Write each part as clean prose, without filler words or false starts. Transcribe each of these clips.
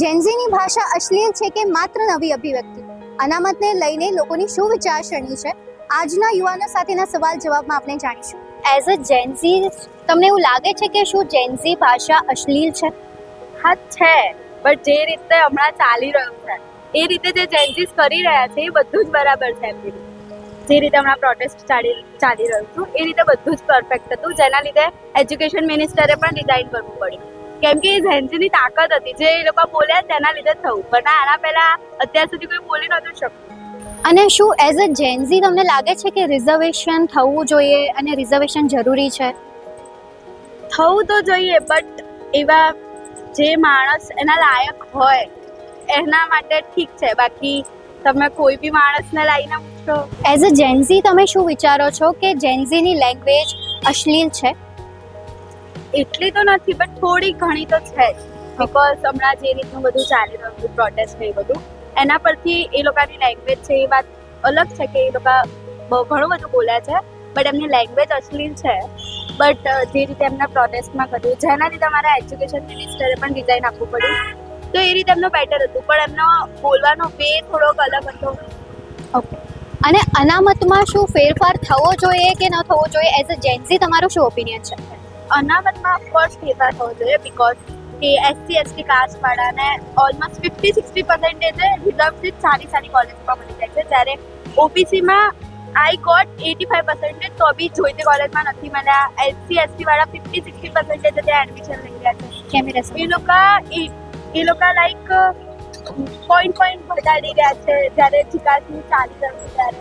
જેન્ઝીની ભાષા અશ્લીલ છે કે માત્ર નવી અભિવ્યક્તિ? અનામતને લઈને લોકોની શું વિચારસરણી છે? આજના યુવાનો સાથેના સવાલ જવાબમાં આપણે જાણીશું. એઝ અ જેન્ઝી તમને એવું લાગે છે કે શું જેન્ઝી ભાષા અશ્લીલ છે? હા છે, બટ જે રીતે હમણાં ચાલી રહ્યું છે એ રીતે જે જેન્જીસ કરી રહ્યા છે એ બધું જ બરાબર છે. એમની જે રીતે હમણાં પ્રોટેસ્ટ ચાલી રહ્યું હતું એ રીતે બધું જ પરફેક્ટ હતું, જેના લીધે એજ્યુકેશન મિનિસ્ટરે પણ રિઝાઇન કરવું પડ્યું, કેમ કે એ જેન્જીની તાકાત હતી. જે એ લોકો બોલ્યા તેના લીધે થયું, પણ આના પહેલા અત્યાર સુધી કોઈ બોલી નહોતું શકતું. અને શું એઝ અ જેન્ઝી તમને લાગે છે કે રિઝર્વેશન થવું જોઈએ અને રિઝર્વેશન જરૂરી છે? થવું તો જોઈએ, બટ એવા જે માણસ એના લાયક હોય એના માટે ઠીક છે, બાકી તમે કોઈ બી માણસને લાવીને પૂછો. એઝ અ જેન્ઝી તમે શું વિચારો છો કે જેન્ઝીની લેંગ્વેજ અશ્લીલ છે? એટલી તો નથી, બટ થોડી ઘણી તો છે જ. બિકોઝ હમણાં જે રીતનું બધું ચાલી રહ્યું હતું પ્રોટેસ્ટ ને એ બધું, એના પરથી એ લોકોની લેંગ્વેજ છે એ વાત અલગ છે કે એ લોકો ઘણું બધું બોલ્યા છે, બટ એમની લેંગ્વેજ અશ્લીલ છે. બટ જે રીતે એમના પ્રોટેસ્ટમાં કર્યું, જેના લીધે અમારા એજ્યુકેશન મિનિસ્ટરે પણ ડિઝાઇન આપવું પડ્યું, તો એ રીતે એમનો બેટર હતું, પણ એમનો બોલવાનો વે થોડોક અલગ હતો. ઓકે. અને અનામતમાં શું ફેરફાર થવો જોઈએ કે ન થવો જોઈએ? એઝ અ જેન્ઝી તમારો શું ઓપિનિયન છે? અનામતમાં ઓફકોર્સ ફેરફાર થવો જોઈએ, બિકોઝ કે SC/ST કાસ્ટવાળાને ઓલમોસ્ટ 50-60% રિઝર્વ સીટ સારી કોલેજમાં મળી જાય છે, જ્યારે OBCમાં આઈ ગોટ 85%, તો બી જોઈતી કોલેજમાં નથી મળ્યા. SC/ST વાળા 50-60% ત્યાં એડમિશન લઈ રહ્યા છે. કેમ રહેશે? એ લોકો લાઈક પોઈન્ટ ઘટાડી રહ્યા છે, જ્યારે ચિકાસની ચાલી રહ્યું છે ત્યારે.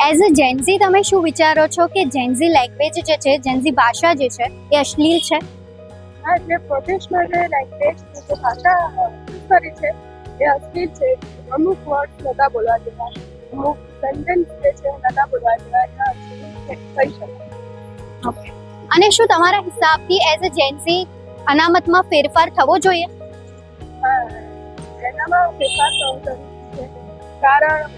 એઝ અ જેન્ઝી તમે શું વિચારો છો કે જેન્ઝી લેંગ્વેજ જે છે, જેન્ઝી ભાષા જે છે એ અશ્લીલ છે? હા, એટલે પ્રોફેશનલ લેંગ્વેજ જે ભાષા યુઝ કરી છે એ અશ્લીલ છે. અમુક વર્ડ નહોતા બોલવા જેવા, અમુક સેન્ટેન્સ જે છે નહોતા બોલવા જેવા, એના અશ્લીલ કહી શકાય. ઓકે. અને શું તમારા હિસાબથી એઝ અ જેન્ઝી અનામતમાં ફેરફાર થવો જોઈએ? હા, એનામાં ફેરફાર થવો જરૂરી છે, કારણ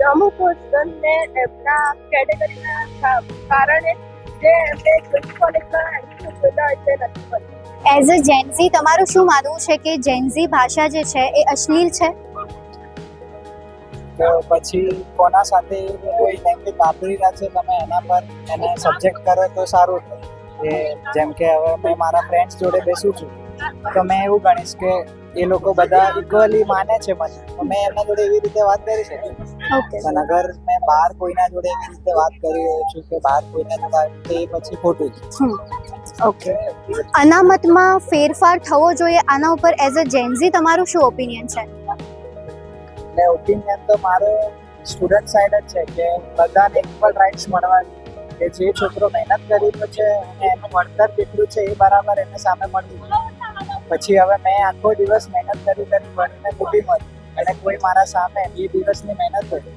અમુક સ્ટુડન્ટને એમના કેટેગરીના કારણે જે એમને કોઈ કોલેજમાં એડમિશન જોઈતા હોય તે નથી મળતું. એઝ અ જેન્ઝી તમારું શું માનવું છે કે જેન્ઝી ભાષા જે છે એ અશ્લીલ છે? તો પછી કોના સાથે કોઈ લેંગ્વેજ વાપરી રહ્યા છે તમે એના પર એને સબ્જેક્ટ કરો તો સારું થાય. કે જેમ કે હવે મેં મારા ફ્રેન્ડ્સ જોડે બેસું છું તો મેં એવું ગણીશ કે એ લોકો બધા ઇક્વલી માને છે મને, તો મેં એમના જોડે એવી રીતે વાત કરી શકું. ઓકે. પણ અગર મેં બહાર કોઈના જોડે એવી રીતે વાત કરી રહ્યો છું કે બહાર કોઈના જોડે આવી રીતે, એ પછી ખોટું છે. ઓકે. અનામતમાં ફેરફાર થવો જોઈએ, આના ઉપર એઝ અ જેન્ઝી તમારું શું ઓપિનિયન છે? એટલે ઓપિનિયન તો મારો સ્ટુડન્ટ સાઈડ જ છે કે બધાને ઇક્વલ રાઇટ્સ મળવા જોઈએ, કે જે છોકરો મહેનત કરી રહ્યો છે અને એનું વળતર કેટલું છે એ બરાબર એને સામે મળવું જોઈએ. પછી હવે મેં આખો દિવસ મહેનત કરી ભણીને ખોટી મળી અને કોઈ મારા સામે 2 દિવસની મહેનત કરી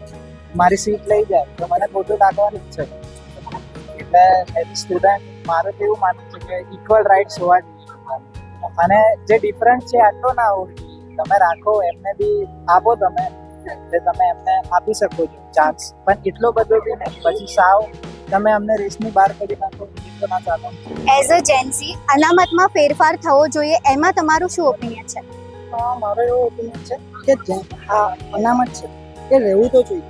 મારી સીટ લઈ જાય તો મને ખોટું લાગવાનું જ છે. એટલે એઝ સ્ટુડન્ટ મારું તો એવું માનવું છે કે ઇક્વલ રાઇટ્સ હોવા જોઈએ, અને જે ડિફરન્સ છે આટલો ના હોવો જોઈએ. તમે રાખો, એમને બી આપો, તમે એટલે તમે એમને આપી શકો છો ચાન્સ, પણ એટલો બધો બી નહીં પછી સાવ તમે અમને રેસની બહાર કરી નાખો તો ના ચાલો. એઝ અ જેન્ઝી અનામતમાં ફેરફાર થવો જોઈએ, એમાં તમારું શું ઓપિનિયન છે? મારો એવો ઓપિનિયન છે કે જેમ આ અનામત છે એ રહેવું તો જોઈએ,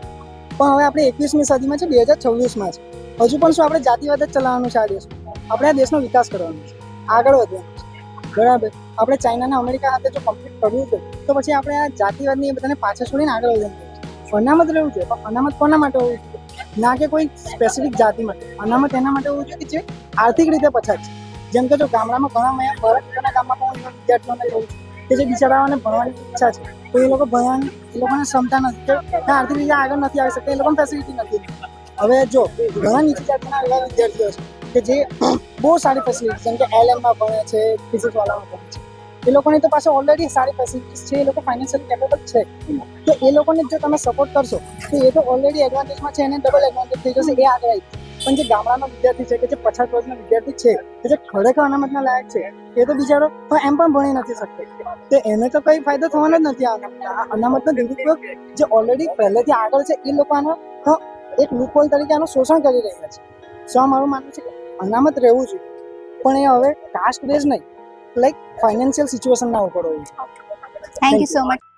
પણ હવે આપણે 21મી સદીમાં છે, 2026માં છે, હજુ પણ શું આપણે જાતિવાદ જ ચલાવવાનું છે? આ દેશમાં આપણે આ દેશનો વિકાસ કરવાનો છે, આગળ વધવાનું છે, બરાબર. આપણે ચાઇનાના અમેરિકા સાથે જો કમ્પીટ કરવું છે તો પછી આપણે આ જાતિવાદની એ બધાને પાછળ છોડીને આગળ વધવાનું છે. અનામત રહેવું જોઈએ, પણ અનામત કોના માટે હોવું જોઈએ? ના કે કોઈ સ્પેસિફિક જાતિ માટે. અનામત એના માટે હોવું જોઈએ કે જે આર્થિક રીતે પછાત છે. જેમ કે જો ગામડામાં ઘણા ભારતના ગામમાં પણ એવા વિદ્યાર્થીઓને જોઉં છું કે જે બિચારાઓને ભણવાની ઈચ્છા છે, તો એ લોકો ભણવાની એ લોકોને ક્ષમતા નથી, કે આર્થિક રીતે આગળ નથી આવી શકતા, એ લોકોને ફેસિલિટી નથી. હવે જો ઘણા નીચી જાતિના એવા વિદ્યાર્થીઓ છે કે જે બહુ સારી ફેસિલિટી, જેમ કે LM માં ભણે છે, ફિઝિક્સવાળામાં ભણે છે, એ લોકોની તો પાસે ઓલરેડી સારી ફેસિલિટીઝ છે, એ લોકો ફાઇનાન્શિયલી કેપેબલ છે, તો એ લોકોને જો તમે સપોર્ટ કરશો તો એ તો ઓલરેડી એડવાન્ટેજમાં છે, એને ડબલ એડવાન્ટેજ થઈ જશે, એ આગળ આવી. પણ જે ગામડાનો વિદ્યાર્થી છે કે જે પછાત વર્ગનો વિદ્યાર્થી છે કે જે ખરેખર અનામતના લાયક છે, એ તો બિચારો એમ પણ ભણી નથી શકતો, તો એને તો કંઈ ફાયદો થવાનો જ નથી. આ અનામતનો દુરુપયોગ જે ઓલરેડી પહેલેથી આગળ છે એ લોકો આનો એક લૂપહોલ તરીકે આનું શોષણ કરી રહ્યા છે. સો મારું માનવું છે કે અનામત રહેવું જોઈએ, પણ એ હવે કાસ્ટ બેઝ નહીં, લાઈક ફાઇનાન્શિયલ સિચ્યુએશનના ઉપર હોય છે. Thank you so much.